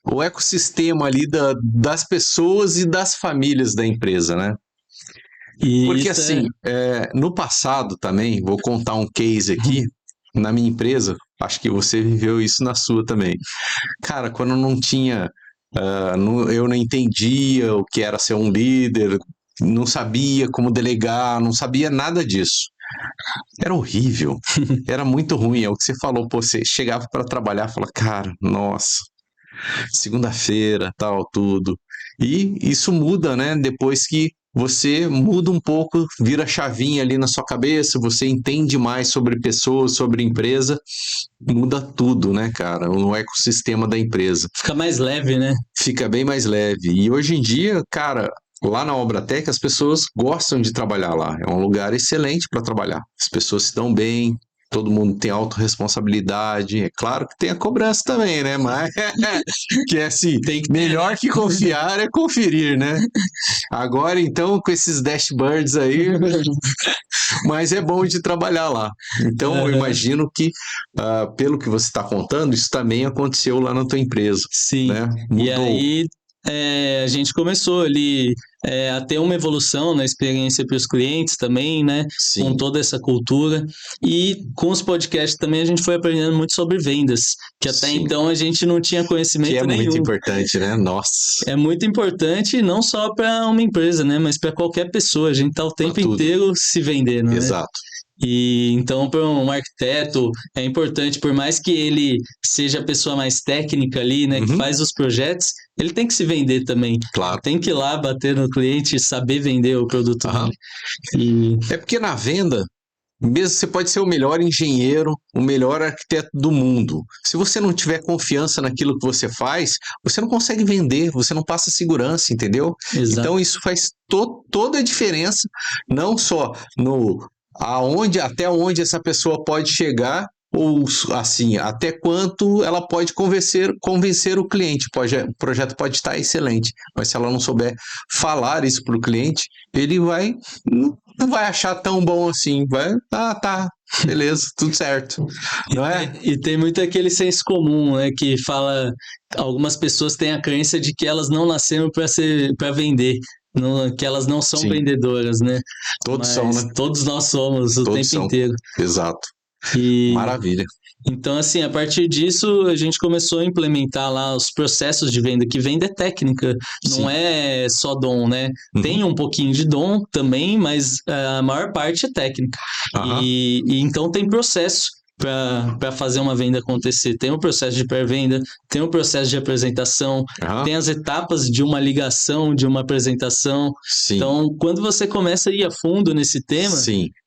O ecossistema ali das pessoas e das famílias da empresa, né? Porque assim, no passado também, vou contar um case aqui, na minha empresa, acho que você viveu isso na sua também. Cara, quando não tinha, eu não entendia o que era ser um líder, não sabia como delegar, não sabia nada disso. Era horrível, era muito ruim, é o que você falou, pô, você chegava para trabalhar e falava, cara, nossa, segunda-feira, tal, tudo. E isso muda, né, depois que você muda um pouco, vira chavinha ali na sua cabeça, você entende mais sobre pessoas, sobre empresa, muda tudo, né, cara, no ecossistema da empresa. Fica mais leve, né? Fica bem mais leve. E hoje em dia, cara, lá na Obratec as pessoas gostam de trabalhar lá. É um lugar excelente para trabalhar. As pessoas se dão bem, todo mundo tem autorresponsabilidade. É claro que tem a cobrança também, né? Mas que é assim, melhor que confiar é conferir, né? Agora, então, com esses dashboards aí, mas é bom de trabalhar lá. Então, eu imagino que, pelo que você está contando, isso também aconteceu lá na tua empresa. Sim, né? Mudou. E aí a gente começou ali a ter uma evolução na experiência para os clientes também, né? Sim. Com toda essa cultura. E com os podcasts também a gente foi aprendendo muito sobre vendas, que até então a gente não tinha conhecimento nenhum. Que é muito importante, né? Nossa. É muito importante não só para uma empresa, né? Mas para qualquer pessoa. A gente está o tempo inteiro se vendendo, né? Exato. E então, para um arquiteto, é importante, por mais que ele seja a pessoa mais técnica ali, né, que faz os projetos, ele tem que se vender também. Claro. Tem que ir lá bater no cliente e saber vender o produto dele. É porque na venda, mesmo você pode ser o melhor engenheiro, o melhor arquiteto do mundo. Se você não tiver confiança naquilo que você faz, você não consegue vender, você não passa segurança, entendeu? Exato. Então isso faz toda a diferença, não só até onde essa pessoa pode chegar, ou assim, até quanto ela pode convencer o cliente. O projeto pode estar excelente, mas se ela não souber falar isso para o cliente, ele não vai achar tão bom assim. Tá, beleza, tudo certo. Não é? E tem muito aquele senso comum, né, que fala, algumas pessoas têm a crença de que elas não nasceram para vender. Que elas não são vendedoras, né? Todos são, né? Todos nós somos o tempo inteiro. Exato. Maravilha. Então, assim, a partir disso, a gente começou a implementar lá os processos de venda, que venda é técnica, não é só dom, né? Tem um pouquinho de dom também, mas a maior parte é técnica. E então tem processo para fazer uma venda acontecer. Tem o processo de pré-venda, tem o processo de apresentação, tem as etapas de uma ligação, de uma apresentação. Então, quando você começa a ir a fundo nesse tema,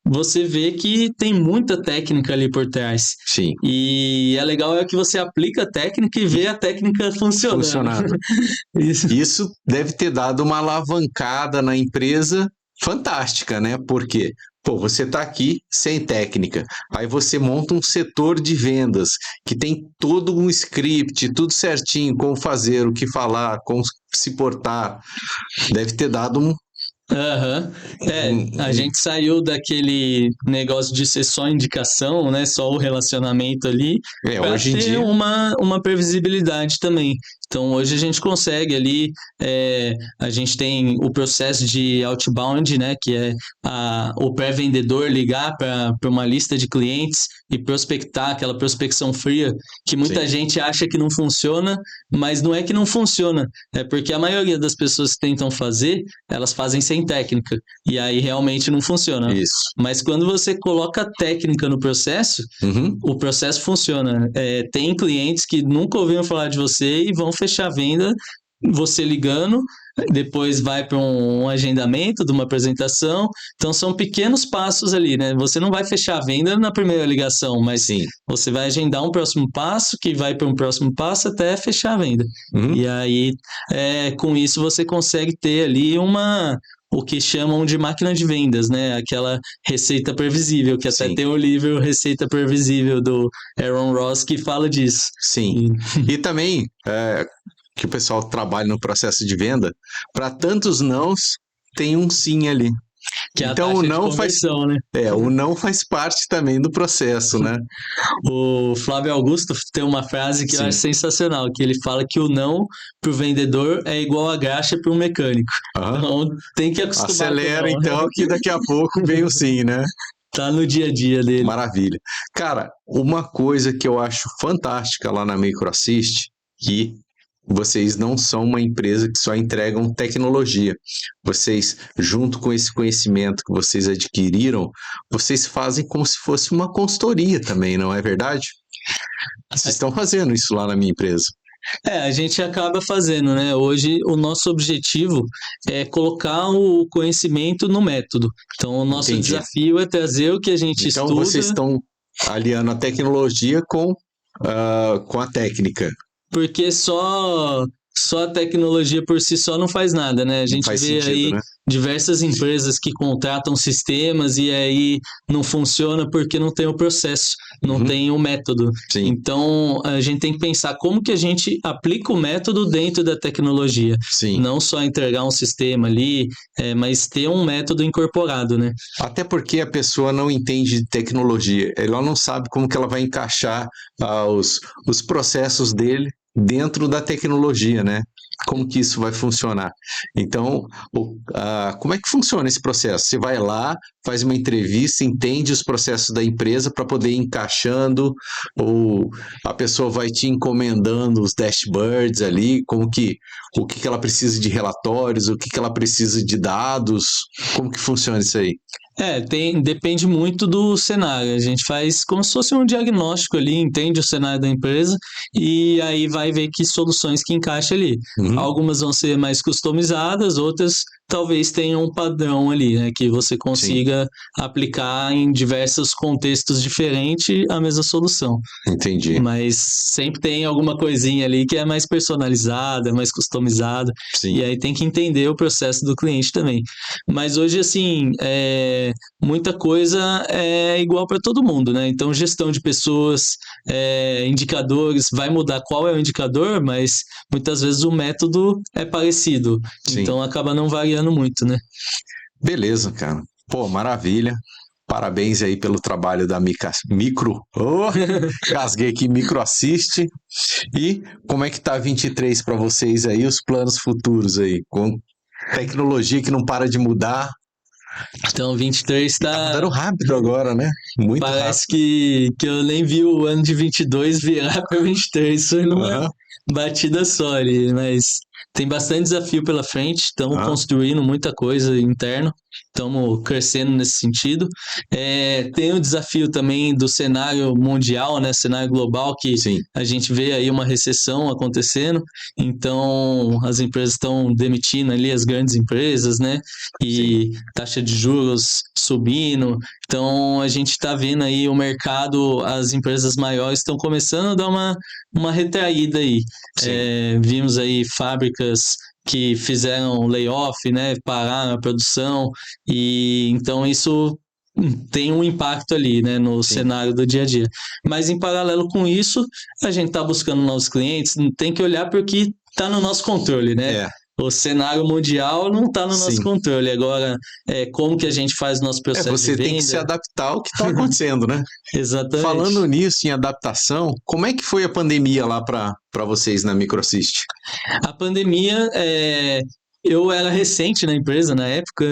você vê que tem muita técnica ali por trás. E é legal que você aplica a técnica e vê a técnica funcionando. Isso deve ter dado uma alavancada na empresa fantástica, né? Por quê? Pô, você está aqui sem técnica, aí você monta um setor de vendas que tem todo um script, tudo certinho, como fazer, o que falar, como se portar. Deve ter dado Aham. A gente saiu daquele negócio de ser só indicação, né? Só o relacionamento ali, para hoje em ter dia. uma previsibilidade também. Então, hoje a gente consegue ali, a gente tem o processo de outbound, né? Que é o pré-vendedor ligar para uma lista de clientes e prospectar, aquela prospecção fria, que muita Sim. gente acha que não funciona, mas não é que não funciona, é porque a maioria das pessoas que tentam fazer, elas fazem sem técnica, e aí realmente não funciona. Isso. Mas quando você coloca técnica no processo, o processo funciona. Tem clientes que nunca ouviram falar de você e vão fechar a venda, você ligando, depois vai para um agendamento de uma apresentação. Então são pequenos passos ali, né? Você não vai fechar a venda na primeira ligação, mas Sim. você vai agendar um próximo passo, que vai para um próximo passo até fechar a venda. E aí, com isso, você consegue ter ali o que chamam de máquina de vendas, né? Aquela receita previsível, que até tem o livro Receita Previsível do Aaron Ross que fala disso. Sim. E também que o pessoal trabalha no processo de venda, para tantos nãos, tem um sim ali. Que é então a taxa de conversão, né? O não faz parte também do processo, né? O Flávio Augusto tem uma frase que eu acho sensacional, que ele fala que o não pro vendedor é igual a graxa para um mecânico. Então tem que acostumar. Acelera então, que daqui a pouco vem o sim, né? Tá no dia a dia dele. Maravilha. Cara, uma coisa que eu acho fantástica lá na MicroAssist, que vocês não são uma empresa que só entregam tecnologia. Vocês, junto com esse conhecimento que vocês adquiriram, vocês fazem como se fosse uma consultoria também, não é verdade? Vocês estão fazendo isso lá na minha empresa. A gente acaba fazendo, né? Hoje o nosso objetivo é colocar o conhecimento no método. Então o nosso desafio é trazer o que a gente estuda. Então vocês estão aliando a tecnologia com a técnica. Porque só a tecnologia por si só não faz nada, né? A gente vê sentido, aí diversas empresas que contratam sistemas e aí não funciona porque não tem o processo, não tem o método. Sim. Então, a gente tem que pensar como que a gente aplica o método dentro da tecnologia. Sim. Não só entregar um sistema ali, mas ter um método incorporado, né? Até porque a pessoa não entende de tecnologia, ela não sabe como que ela vai encaixar os processos dele dentro da tecnologia, né? Como que isso vai funcionar? Então, como é que funciona esse processo? Você vai lá, faz uma entrevista, entende os processos da empresa para poder ir encaixando, ou a pessoa vai te encomendando os dashboards ali, o que ela precisa de relatórios, o que ela precisa de dados, como que funciona isso aí? Depende muito do cenário. A gente faz como se fosse um diagnóstico ali, entende o cenário da empresa e aí vai ver que soluções que encaixam ali. Algumas vão ser mais customizadas, outras talvez tenham um padrão ali, né? Que você consiga aplicar em diversos contextos diferentes a mesma solução. Entendi. Mas sempre tem alguma coisinha ali que é mais personalizada, mais customizada. Sim. E aí tem que entender o processo do cliente também. Mas hoje, assim, muita coisa é igual para todo mundo, né? Então, gestão de pessoas, indicadores, vai mudar qual é o indicador, mas muitas vezes o método é parecido. Sim. Então, acaba não variando muito, né? Beleza, cara. Pô, maravilha. Parabéns aí pelo trabalho da Casguei aqui, MicroAssist. E como é que tá 23 para vocês aí, os planos futuros aí? Com tecnologia que não para de mudar. Então, 23 tá mudando rápido agora, né? Muito Parece rápido. que eu nem vi o ano de 22 virar para 23. Foi numa batida só ali, mas tem bastante desafio pela frente. Estamos construindo muita coisa interna. Estamos crescendo nesse sentido. Tem o desafio também do cenário mundial, né? Cenário global, que a gente vê aí uma recessão acontecendo. Então, as empresas estão demitindo ali, as grandes empresas, né? E taxa de juros subindo. Então, a gente está vendo aí o mercado, as empresas maiores estão começando a dar uma retraída aí. Vimos aí fábricas que fizeram layoff, né, pararam a produção, e então isso tem um impacto ali, né, no cenário do dia a dia. Mas em paralelo com isso, a gente está buscando novos clientes, tem que olhar porque está no nosso controle, né? O cenário mundial não está no nosso controle. Agora, como que a gente faz o nosso processo de venda? Você tem que se adaptar ao que está acontecendo, né? Exatamente. Falando nisso, em adaptação, como é que foi a pandemia lá para vocês na Microsist? A pandemia, eu era recente na empresa na época,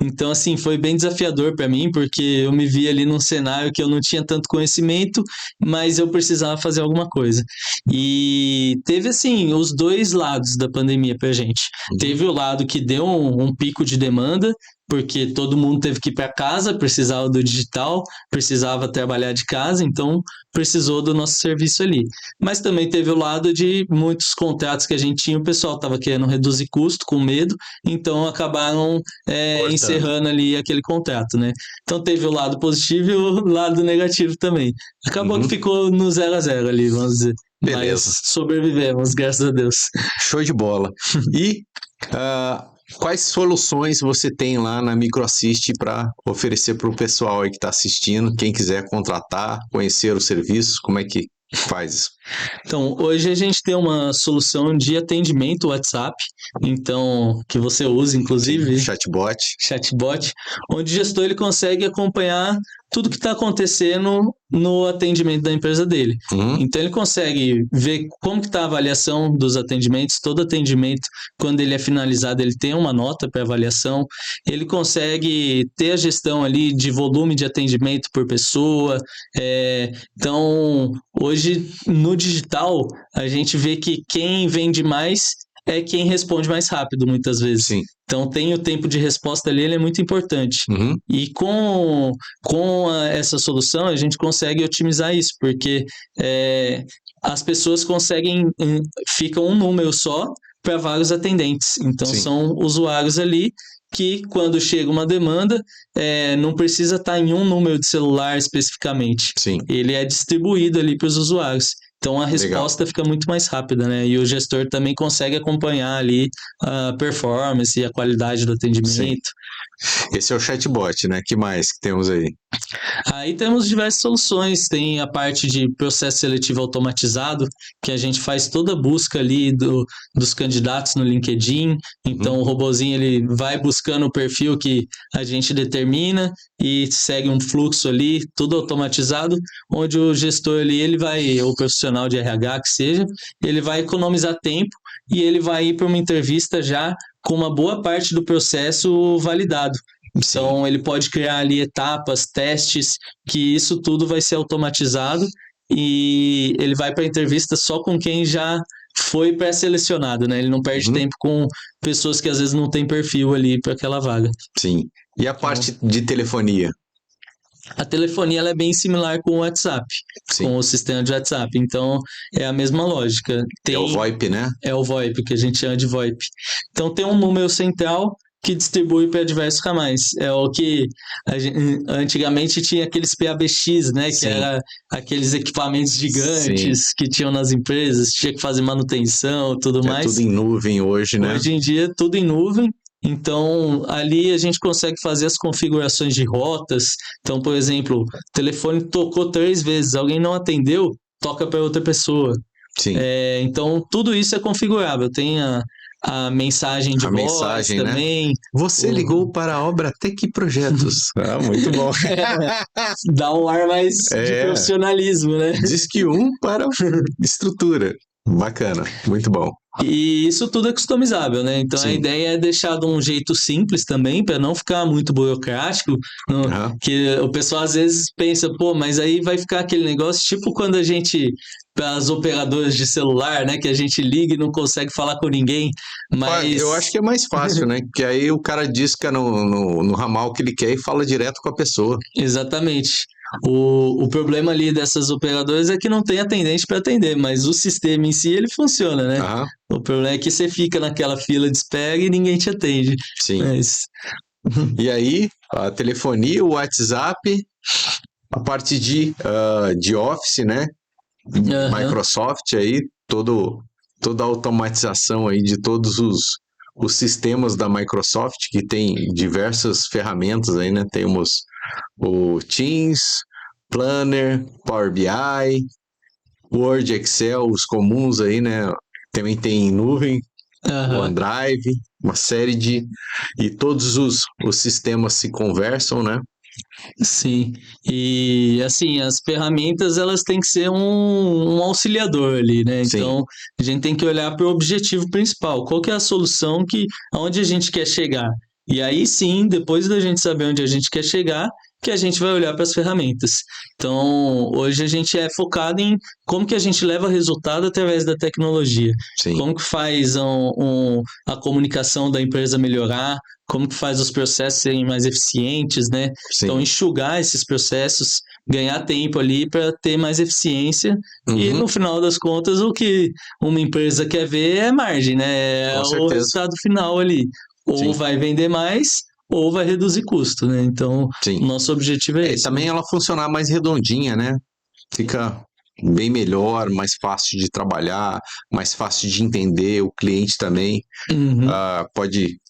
então assim, foi bem desafiador para mim, porque eu me vi ali num cenário que eu não tinha tanto conhecimento, mas eu precisava fazer alguma coisa. E teve assim, os dois lados da pandemia pra gente. Teve o lado que deu um pico de demanda, porque todo mundo teve que ir para casa, precisava do digital, precisava trabalhar de casa, então precisou do nosso serviço ali. Mas também teve o lado de muitos contratos que a gente tinha, o pessoal estava querendo reduzir custo, com medo, então acabaram encerrando ali aquele contrato, né? Então teve o lado positivo e o lado negativo também. Acabou que ficou no 0 a 0 ali, vamos dizer. Beleza. Mas sobrevivemos, graças a Deus. Show de bola. E quais soluções você tem lá na Microsist para oferecer para o pessoal aí que está assistindo, quem quiser contratar, conhecer os serviços, como é que faz isso? Então, hoje a gente tem uma solução de atendimento WhatsApp, então, que você usa, inclusive. Chatbot, onde o gestor ele consegue acompanhar tudo que está acontecendo no atendimento da empresa dele. Então, ele consegue ver como que está a avaliação dos atendimentos, todo atendimento, quando ele é finalizado, ele tem uma nota para avaliação, ele consegue ter a gestão ali de volume de atendimento por pessoa. Então, hoje, no digital, a gente vê que quem vende mais é quem responde mais rápido, muitas vezes. Sim. Então, tem o tempo de resposta ali, ele é muito importante. E com essa solução, a gente consegue otimizar isso, porque as pessoas ficam um número só para vários atendentes. Então, são usuários ali que, quando chega uma demanda, não precisa estar em um número de celular especificamente. Ele é distribuído ali para os usuários. Então, a resposta fica muito mais rápida, né? E o gestor também consegue acompanhar ali a performance e a qualidade do atendimento. Esse é o chatbot, né? Que mais que temos aí? Aí temos diversas soluções, tem a parte de processo seletivo automatizado, que a gente faz toda a busca ali dos candidatos no LinkedIn, então o robozinho ele vai buscando o perfil que a gente determina e segue um fluxo ali, tudo automatizado, onde o gestor ali, ele vai, ou profissional de RH que seja, ele vai economizar tempo e ele vai ir para uma entrevista já com uma boa parte do processo validado. Então, ele pode criar ali etapas, testes, que isso tudo vai ser automatizado e ele vai para a entrevista só com quem já foi pré-selecionado, né? Ele não perde tempo com pessoas que às vezes não têm perfil ali para aquela vaga. Sim. E a parte de telefonia? A telefonia ela é bem similar com o WhatsApp, com o sistema de WhatsApp. Então, é a mesma lógica. É o VoIP, né? É o VoIP, que a gente chama de VoIP. Então, tem um número central que distribui para diversos canais. É o que antigamente tinha aqueles PABX, né? Que era aqueles equipamentos gigantes que tinham nas empresas, tinha que fazer manutenção, tudo mais. Tudo em nuvem hoje, né? Hoje em dia, tudo em nuvem. Então, ali a gente consegue fazer as configurações de rotas. Então, por exemplo, o telefone tocou 3 vezes, alguém não atendeu, toca para outra pessoa. Então, tudo isso é configurável. Tem a mensagem de voz também. Né? Você ligou para a obra Tec Projetos. Muito bom. Dá um ar mais de profissionalismo, né? Diz que para estrutura. Bacana, muito bom. E isso tudo é customizável, né? Então a ideia é deixar de um jeito simples também, para não ficar muito burocrático, que o pessoal às vezes pensa, mas aí vai ficar aquele negócio, tipo quando a gente, para as operadoras de celular, né, que a gente liga e não consegue falar com ninguém, mas... Eu acho que é mais fácil, né? Porque aí o cara disca no ramal que ele quer e fala direto com a pessoa. Exatamente. O problema ali dessas operadoras é que não tem atendente para atender, mas o sistema em si, ele funciona, né? O problema é que você fica naquela fila de espera e ninguém te atende. E aí, a telefonia, o WhatsApp, a parte de Office, né? Microsoft aí, toda a automatização aí de todos os sistemas da Microsoft, que tem diversas ferramentas aí, né? Temos o Teams, Planner, Power BI, Word, Excel, os comuns aí, né? Também tem nuvem, OneDrive, uma série de... E todos os sistemas se conversam, né? Sim, e assim, as ferramentas elas têm que ser um auxiliador ali, né? Sim. Então, a gente tem que olhar para o objetivo principal, qual que é a solução aonde a gente quer chegar. E aí sim, depois da gente saber onde a gente quer chegar, que a gente vai olhar para as ferramentas. Então, hoje a gente é focado em como que a gente leva resultado através da tecnologia. Sim. Como que faz a comunicação da empresa melhorar, como que faz os processos serem mais eficientes, né? Sim. Então, enxugar esses processos, ganhar tempo ali para ter mais eficiência. E, no final das contas, o que uma empresa quer ver é margem, né? É o resultado final ali. Ou vai vender mais, ou vai reduzir custo, né? Então, nosso objetivo é esse. Também ela funcionar mais redondinha, né? Fica bem melhor, mais fácil de trabalhar, mais fácil de entender, o cliente também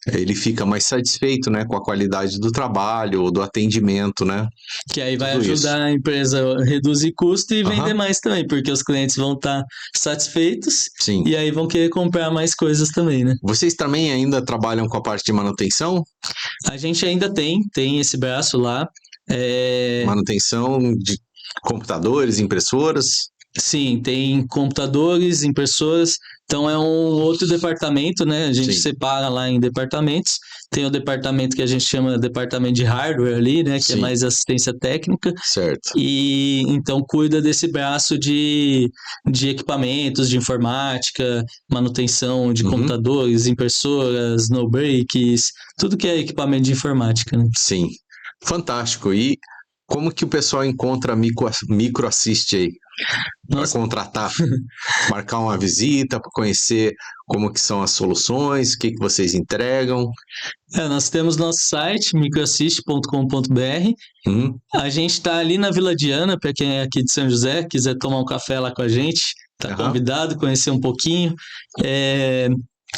ele fica mais satisfeito, né, com a qualidade do trabalho ou do atendimento, né? Que aí vai ajudar a empresa a reduzir custo e vender mais também, porque os clientes vão estar satisfeitos e aí vão querer comprar mais coisas também, né? Vocês também ainda trabalham com a parte de manutenção? A gente ainda tem esse braço lá. Manutenção de computadores, impressoras? Sim, tem computadores, impressoras, então é um outro departamento, né? A gente separa lá em departamentos. Tem o departamento que a gente chama de departamento de hardware ali, né? Que é mais assistência técnica. Certo. E então cuida desse braço de equipamentos, de informática, manutenção de computadores, impressoras, no-breaks, tudo que é equipamento de informática, né? Sim, fantástico. E como que o pessoal encontra a Microassist aí? Para contratar, marcar uma visita, para conhecer como que são as soluções, o que vocês entregam. Nós temos nosso site, microassist.com.br. A gente está ali na Vila Diana, para quem é aqui de São José, quiser tomar um café lá com a gente, está convidado, conhecer um pouquinho.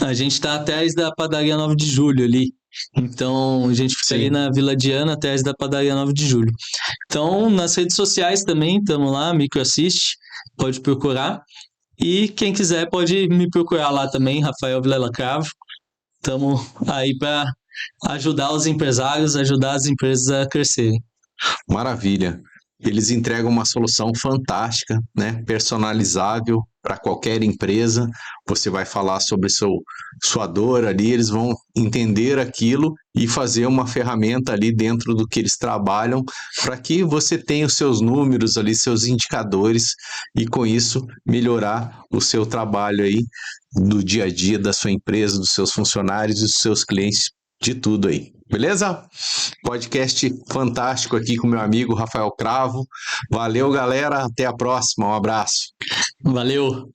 A gente está atrás da padaria 9 de Julho ali. Então, a gente fica ali na Vila Diana, atrás da padaria 9 de Julho. Então, nas redes sociais também, estamos lá, Microassist, pode procurar. E quem quiser pode me procurar lá também, Rafael Vilela Cravo. Estamos aí para ajudar os empresários, ajudar as empresas a crescerem. Maravilha. Eles entregam uma solução fantástica, né? Personalizável para qualquer empresa. Você vai falar sobre sua dor ali, eles vão entender aquilo e fazer uma ferramenta ali dentro do que eles trabalham para que você tenha os seus números ali, seus indicadores e com isso melhorar o seu trabalho aí do dia a dia da sua empresa, dos seus funcionários e dos seus clientes, de tudo aí. Beleza? Podcast fantástico aqui com meu amigo Rafael Cravo. Valeu, galera. Até a próxima. Um abraço. Valeu.